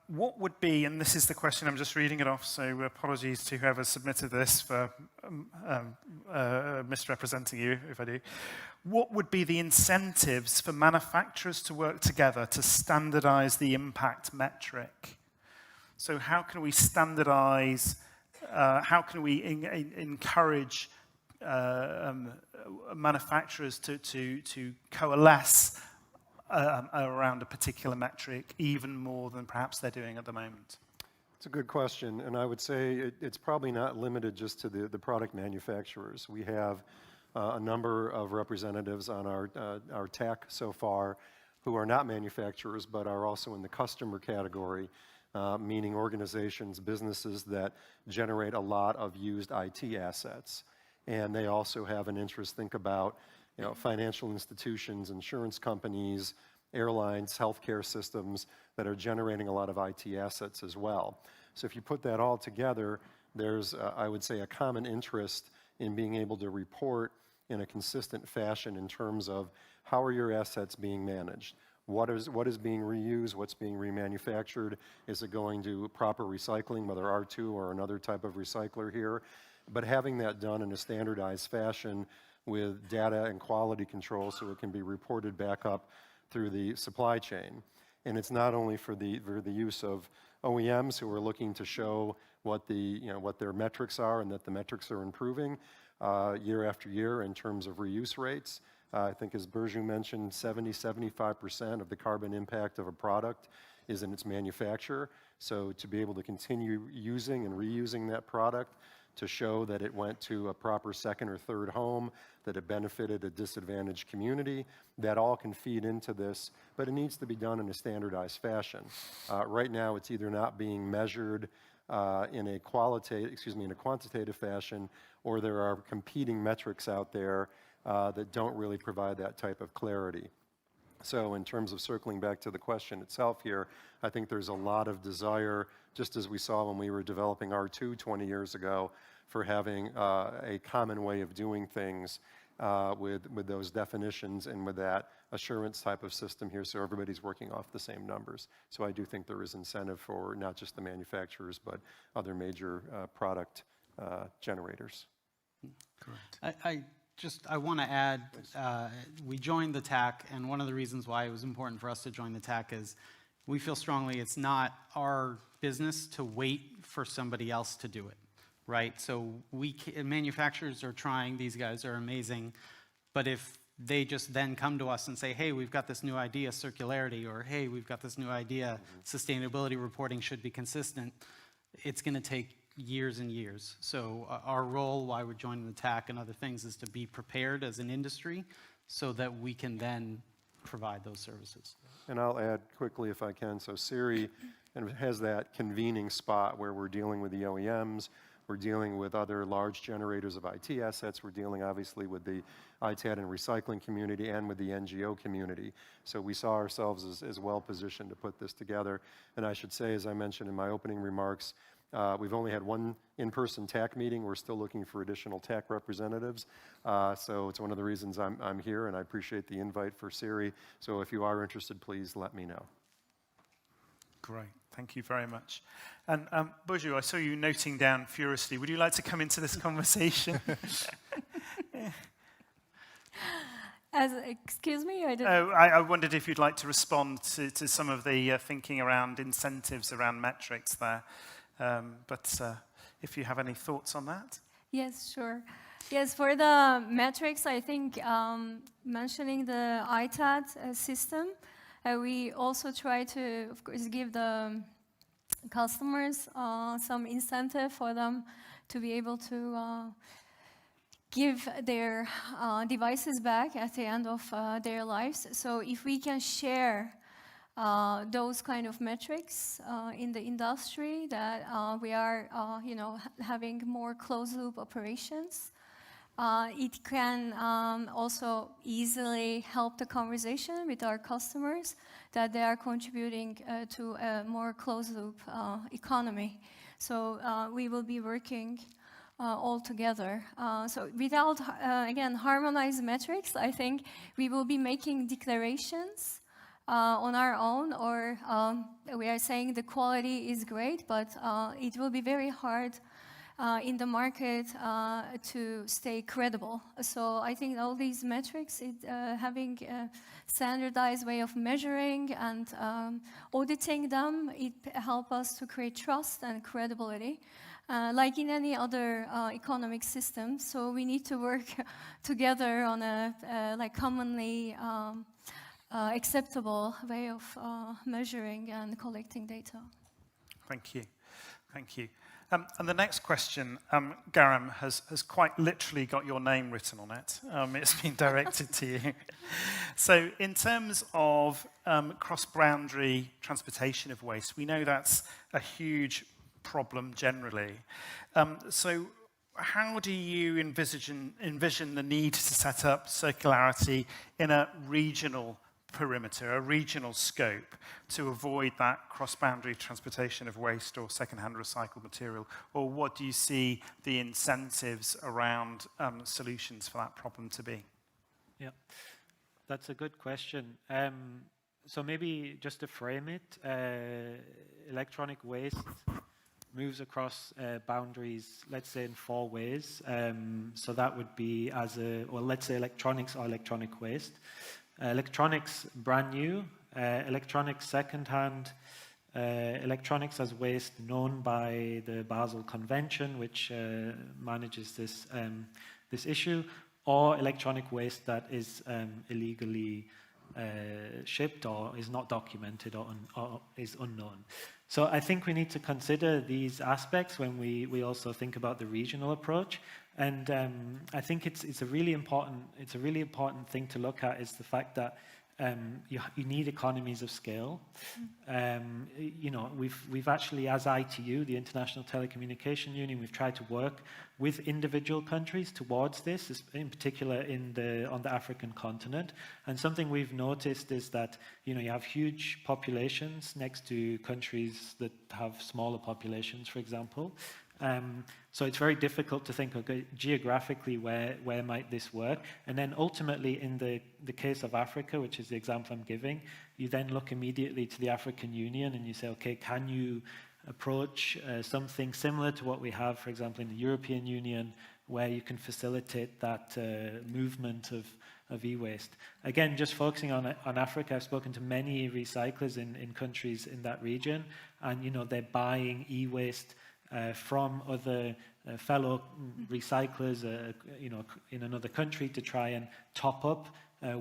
What would be, and this is the question, I'm just reading it off, so apologies to whoever submitted this for misrepresenting you, if I do. What would be the incentives for manufacturers to work together to standardize the impact metric? So how can we standardize, how can we encourage manufacturers to coalesce around a particular metric even more than perhaps they're doing at the moment? It's a good question, and I would say it's probably not limited just to the product manufacturers. We have a number of representatives on our TAC so far who are not manufacturers but are also in the customer category, meaning organizations, businesses that generate a lot of used IT assets. And they also have an interest, think about financial institutions, insurance companies, airlines, healthcare systems that are generating a lot of IT assets as well. So if you put that all together, there's, I would say, a common interest in being able to report in a consistent fashion in terms of how are your assets being managed? what is being reused, what's being remanufactured, is it going to proper recycling, whether R2 or another type of recycler here. But having that done in a standardized fashion with data and quality control so it can be reported back up through the supply chain. And it's not only for the use of OEMs who are looking to show what their metrics are and that the metrics are improving year after year in terms of reuse rates. I think as Burju mentioned, 75% of the carbon impact of a product is in its manufacture. So to be able to continue using and reusing that product to show that it went to a proper second or third home, that it benefited a disadvantaged community, that all can feed into this, but it needs to be done in a standardized fashion. Right now, it's either not being measured in a quantitative fashion, or there are competing metrics out there that don't really provide that type of clarity. So in terms of circling back to the question itself here, I think there's a lot of desire, just as we saw when we were developing R2 20 years ago, for having a common way of doing things with those definitions and with that assurance type of system here, so everybody's working off the same numbers. So I do think there is incentive for not just the manufacturers, but other major product generators. Correct. I want to add, we joined the TAC, and one of the reasons why it was important for us to join the TAC is we feel strongly it's not our business to wait for somebody else to do it, right? So manufacturers are trying, these guys are amazing, but if they just then come to us and say, hey, we've got this new idea, circularity, or hey, we've got this new idea, sustainability reporting should be consistent, it's going to take years and years. So our role, why we're joining the TAC and other things, is to be prepared as an industry so that we can then provide those services. And I'll add quickly if I can. So SERI has that convening spot where we're dealing with the OEMs, we're dealing with other large generators of IT assets, we're dealing obviously with the ITAD and recycling community and with the NGO community. So we saw ourselves as well positioned to put this together. And I should say, as I mentioned in my opening remarks, we've only had one in-person TAC meeting. We're still looking for additional TAC representatives. So it's one of the reasons I'm here, and I appreciate the invite for SERI. So if you are interested, please let me know. Great. Thank you very much. And Burju, I saw you noting down furiously. Would you like to come into this conversation? Excuse me? I wondered if you'd like to respond to some of the thinking around incentives, around metrics there. But if you have any thoughts on that? Yes, sure. Yes, for the metrics, I think mentioning the ITAD system, we also try to, of course, give the customers some incentive for them to be able to give their devices back at the end of their lives. So if we can share those kind of metrics in the industry, that we are, having more closed-loop operations, it can also easily help the conversation with our customers that they are contributing to a more closed-loop economy. So we will be working all together. So without, again, harmonized metrics, I think we will be making declarations on our own, or we are saying the quality is great, but it will be very hard in the market to stay credible. So I think all these metrics, having a standardized way of measuring and auditing them, it helps us to create trust and credibility, like in any other economic system. So we need to work together on a commonly acceptable way of measuring and collecting data. Thank you. Thank you. And the next question, Garam, has quite literally got your name written on it. It's been directed to you. So in terms of cross-boundary transportation of waste, we know that's a huge problem generally. So how do you envision the need to set up circularity in a regional perimeter, a regional scope, to avoid that cross-boundary transportation of waste or second-hand recycled material? Or what do you see the incentives around solutions for that problem to be? Yeah, that's a good question. So maybe just to frame it, electronic waste moves across boundaries, let's say in 4 ways. So that would be let's say electronics or electronic waste. Electronics brand new, electronics second-hand, electronics as waste known by the Basel Convention, which manages this issue, or electronic waste that is illegally shipped or is not documented or is unknown. So I think we need to consider these aspects when we also think about the regional approach. And I think it's a really important thing to look at is the fact that you need economies of scale. We've actually, as ITU, the International Telecommunication Union, we've tried to work with individual countries towards this, in particular on the African continent. And something we've noticed is that you have huge populations next to countries that have smaller populations, for example. So it's very difficult to think, okay, geographically, where might this work? And then ultimately, in the case of Africa, which is the example I'm giving, you then look immediately to the African Union and you say, okay, can you approach something similar to what we have, for example, in the European Union, where you can facilitate that movement of e-waste? Again, just focusing on Africa, I've spoken to many recyclers in countries in that region, and they're buying e-waste from other fellow recyclers, in another country to try and top up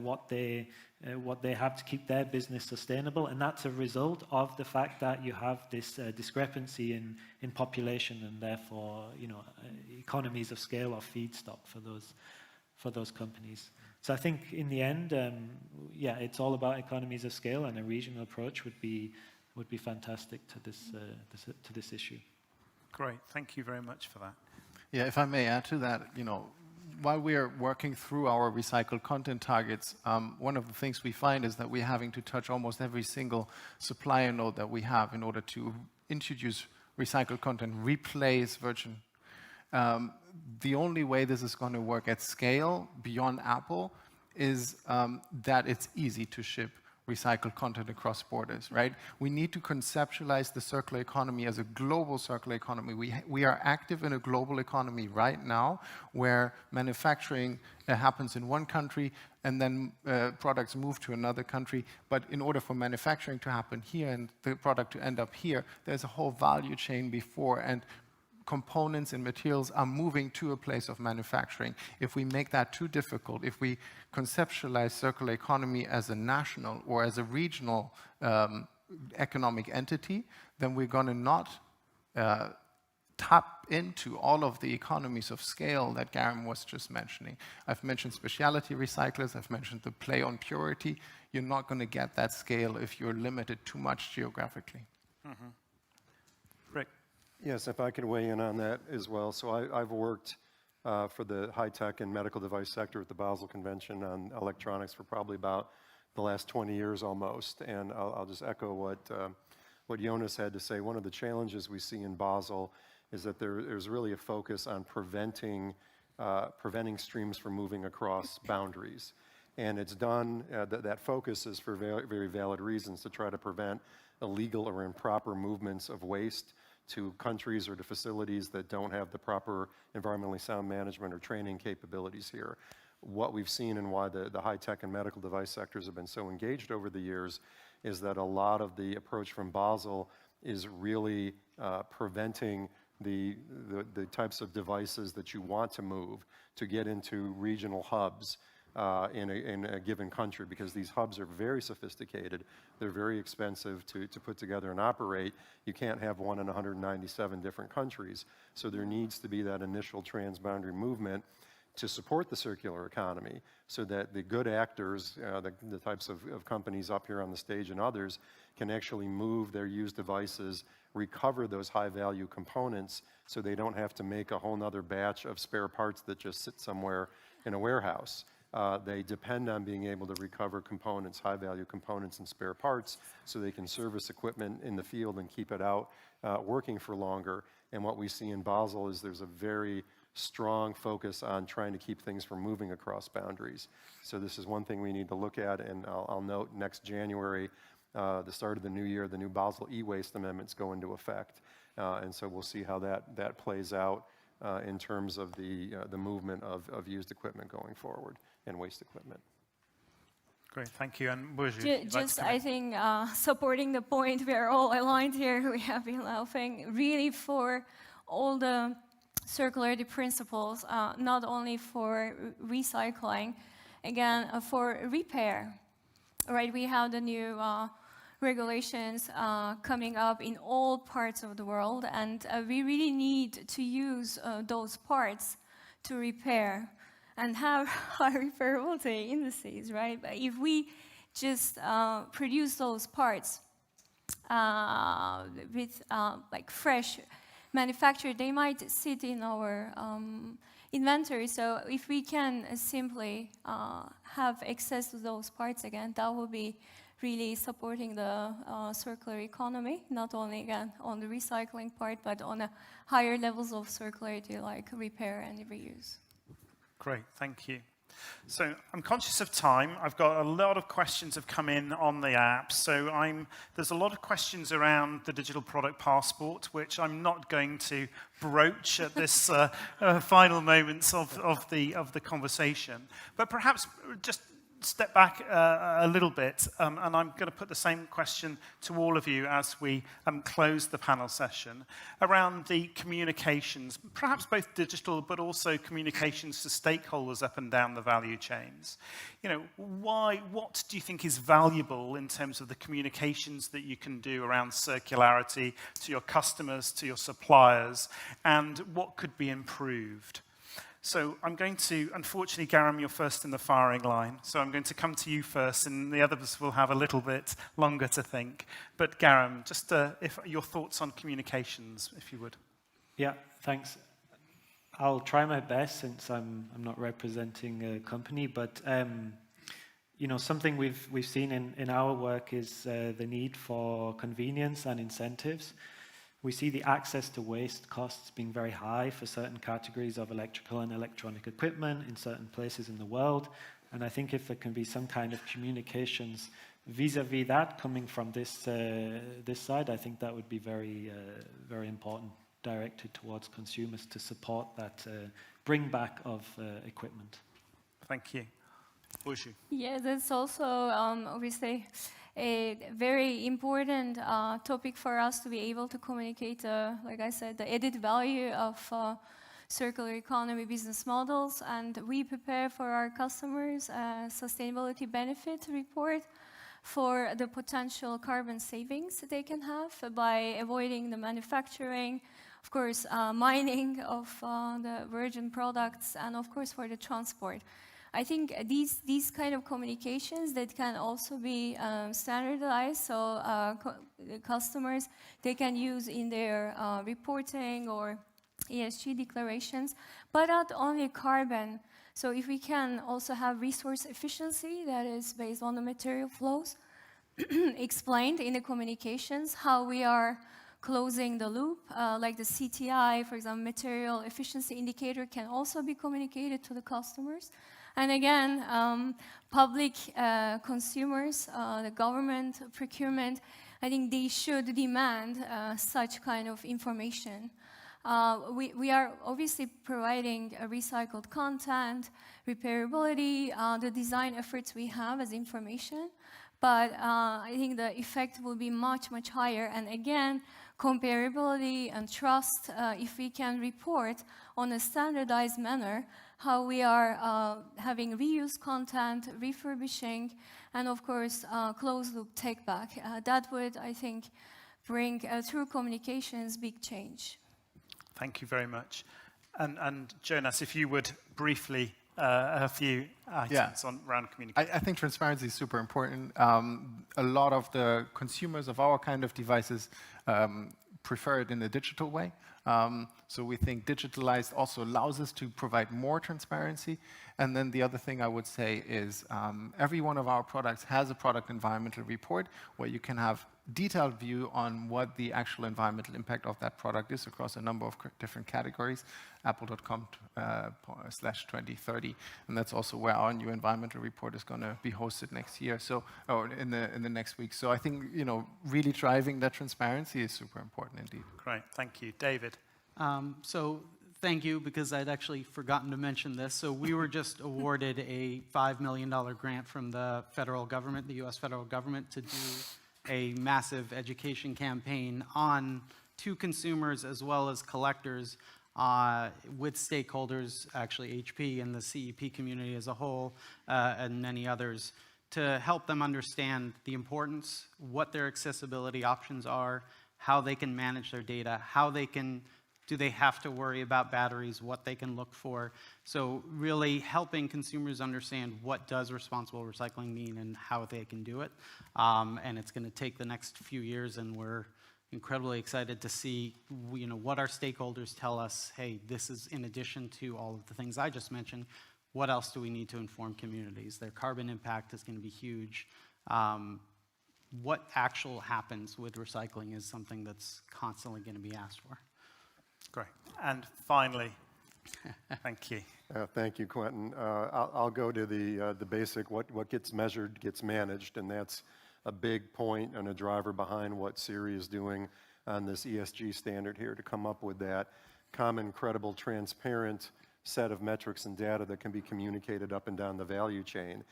what they have to keep their business sustainable, and that's a result of the fact that you have this discrepancy in population, and therefore economies of scale or feedstock for those companies. So I think in the end, it's all about economies of scale, and a regional approach would be fantastic to this issue. Great, thank you very much for that. Yeah, if I may add to that, while we are working through our recycled content targets, one of the things we find is that we're having to touch almost every single supplier node that we have in order to introduce recycled content, replace virgin. The only way this is going to work at scale beyond Apple is that it's easy to ship recycled content across borders, right? We need to conceptualize the circular economy as a global circular economy. We are active in a global economy right now where manufacturing happens in one country and then products move to another country. But in order for manufacturing to happen here and the product to end up here, there's a whole value chain before, and components and materials are moving to a place of manufacturing. If we make that too difficult, if we conceptualize circular economy as a national or as a regional economic entity, then we're going to not tap into all of the economies of scale that Garen was just mentioning. I've mentioned specialty recyclers, I've mentioned the play on purity. You're not going to get that scale if you're limited too much geographically. Mm-hmm. Rick? Yes, if I could weigh in on that as well. So I've worked for the high-tech and medical device sector at the Basel Convention on electronics for probably about the last 20 years almost. And I'll just echo what Jonas had to say. One of the challenges we see in Basel is that there's really a focus on preventing streams from moving across boundaries. And it's done, that focus is for very, very valid reasons, to try to prevent illegal or improper movements of waste to countries or to facilities that don't have the proper environmentally sound management or training capabilities here. What we've seen and why the high-tech and medical device sectors have been so engaged over the years is that a lot of the approach from Basel is really preventing the types of devices that you want to move to get into regional hubs in a given country, because these hubs are very sophisticated. They're very expensive to put together and operate. You can't have one in 197 different countries. So there needs to be that initial transboundary movement to support the circular economy, so that the good actors, the types of companies up here on the stage and others, can actually move their used devices, recover those high-value components, so they don't have to make a whole nother batch of spare parts that just sit somewhere in a warehouse. They depend on being able to recover components, high-value components and spare parts, so they can service equipment in the field and keep it out working for longer. And what we see in Basel is there's a very strong focus on trying to keep things from moving across boundaries. So this is one thing we need to look at, and I'll note next January, the start of the new year, the new Basel e-waste amendments go into effect. And so we'll see how that plays out in terms of the movement of used equipment going forward and waste equipment. Great, thank you. And Burcu, I think, supporting the point, we are all aligned here, we have been laughing, really for all the circularity principles, not only for recycling, again, for repair, right? We have the new regulations coming up in all parts of the world, and we really need to use those parts to repair and have high repairability indices, right? But if we just produce those parts with like fresh manufactured, they might sit in our inventory. So if we can simply have access to those parts again, that will be really supporting the circular economy, not only again on the recycling part, but on a higher levels of circularity like repair and reuse. Great, thank you. So I'm conscious of time. I've got a lot of questions have come in on the app. So there's a lot of questions around the digital product passport, which I'm not going to broach at this final moments of the conversation. But perhaps just step back a little bit, and I'm going to put the same question to all of you as we close the panel session around the communications, perhaps both digital, but also communications to stakeholders up and down the value chains. You know, what do you think is valuable in terms of the communications that you can do around circularity to your customers, to your suppliers, and what could be improved? So I'm going to, unfortunately, Garam, you're first in the firing line. So I'm going to come to you first, and the others will have a little bit longer to think. But Garam, just if your thoughts on communications, if you would. Yeah, thanks. I'll try my best since I'm not representing a company, but you know, something we've seen in our work is the need for convenience and incentives. We see the access to waste costs being very high for certain categories of electrical and electronic equipment in certain places in the world. And I think if there can be some kind of communications vis-a-vis that coming from this side, I think that would be very, very important, directed towards consumers to support that bring back of equipment. Thank you. Burcu. Yeah, that's also obviously a very important topic for us to be able to communicate, like I said, the added value of circular economy business models. And we prepare for our customers a sustainability benefit report for the potential carbon savings they can have by avoiding the manufacturing, of course, mining of the virgin products, and of course for the transport. I think these kind of communications that can also be standardized, so customers, they can use in their reporting or ESG declarations, but not only carbon. So if we can also have resource efficiency that is based on the material flows, explained in the communications, how we are closing the loop, like the CTI, for example, material efficiency indicator can also be communicated to the customers. And again, public consumers, the government procurement, I think they should demand such kind of information. We are obviously providing recycled content, repairability, the design efforts we have as information, but I think the effect will be much, much higher. And again, comparability and trust, if we can report on a standardized manner how we are having reused content, refurbishing, and of course, closed-loop take-back. That would, I think, bring, through communications, big change. Thank you very much. And Jonas, if you would briefly, a few items around communication. I think transparency is super important. A lot of the consumers of our kind of devices prefer it in a digital way. So we think digitalized also allows us to provide more transparency. And then the other thing I would say is every one of our products has a product environmental report where you can have detailed view on what the actual environmental impact of that product is across a number of different categories, apple.com/2030. And that's also where our new environmental report is going to be hosted next year, or in the next week. So I think, really driving that transparency is super important indeed. Great, thank you. David? So thank you, because I'd actually forgotten to mention this. So we were just awarded a $5 million grant from the federal government, the US federal government, to do a massive education campaign to consumers as well as collectors with stakeholders, actually HP and the CEP community as a whole, and many others, to help them understand the importance, what their accessibility options are, how they can manage their data, do they have to worry about batteries, what they can look for. So really helping consumers understand what does responsible recycling mean and how they can do it. And it's going to take the next few years, and we're incredibly excited to see what our stakeholders tell us. Hey, this is in addition to all of the things I just mentioned. What else do we need to inform communities? Their carbon impact is going to be huge. What actually happens with recycling is something that's constantly going to be asked for. Great. And finally, thank you. Thank you, Quentin. I'll go to the basic, what gets measured gets managed, and that's a big point and a driver behind what Siri is doing on this ESG standard here, to come up with that common, credible, transparent set of metrics and data that can be communicated up and down the value chain,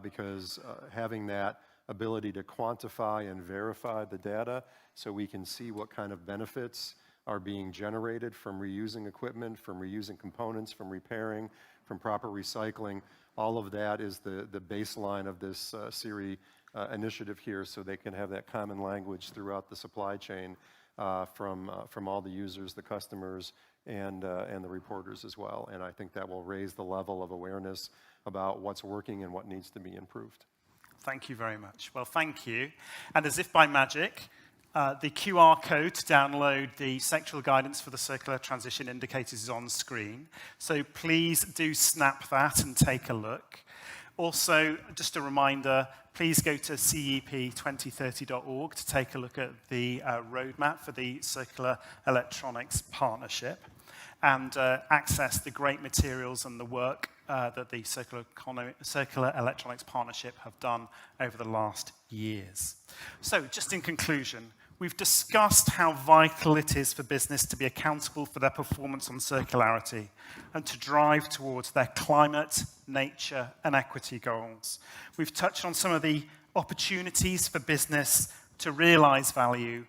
because having that ability to quantify and verify the data so we can see what kind of benefits are being generated from reusing equipment, from reusing components, from repairing, from proper recycling. All of that is the baseline of this Siri initiative here, so they can have that common language throughout the supply chain from all the users, the customers, and the reporters as well. And I think that will raise the level of awareness about what's working and what needs to be improved. Thank you very much. Well, thank you. And as if by magic, the QR code to download the sectoral guidance for the circular transition indicators is on screen. So please do snap that and take a look. Also, just a reminder, please go to CEP2030.org to take a look at the roadmap for the Circular Electronics Partnership, and access the great materials and the work that the Circular Electronics Partnership have done over the last years. So, just in conclusion, we've discussed how vital it is for business to be accountable for their performance on circularity and to drive towards their climate, nature, and equity goals. We've touched on some of the opportunities for business to realize value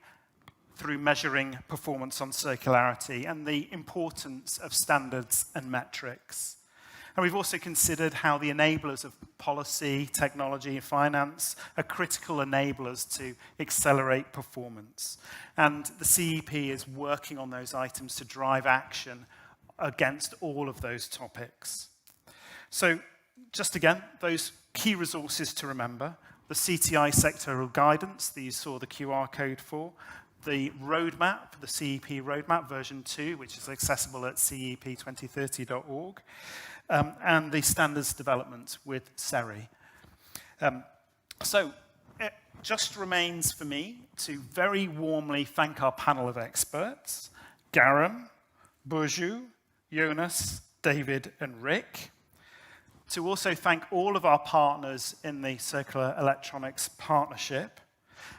through measuring performance on circularity and the importance of standards and metrics. And we've also considered how the enablers of policy, technology, and finance are critical enablers to accelerate performance. And the CEP is working on those items to drive action against all of those topics. So just again, those key resources to remember: the CTI sectoral guidance that you saw the QR code for, the roadmap, the CEP roadmap version 2, which is accessible at CEP2030.org, and the standards development with SERI. So it just remains for me to very warmly thank our panel of experts, Garam, Burju, Jonas, David, and Rick. To also thank all of our partners in the Circular Electronics Partnership,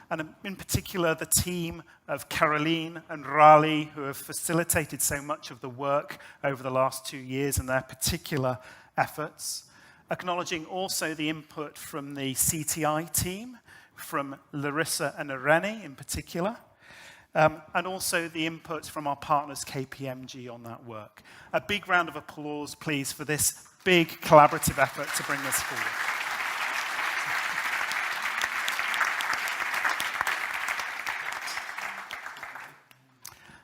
and in particular the team of Caroline and Raleigh, who have facilitated so much of the work over the last 2 years and their particular efforts. Acknowledging also the input from the CTI team, from Larissa and Irene in particular, and also the input from our partners KPMG on that work. A big round of applause, please, for this big collaborative effort to bring this forward.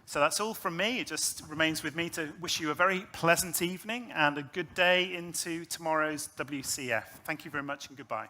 So that's all from me. It just remains with me to wish you a very pleasant evening and a good day into tomorrow's WCEF. Thank you very much and goodbye.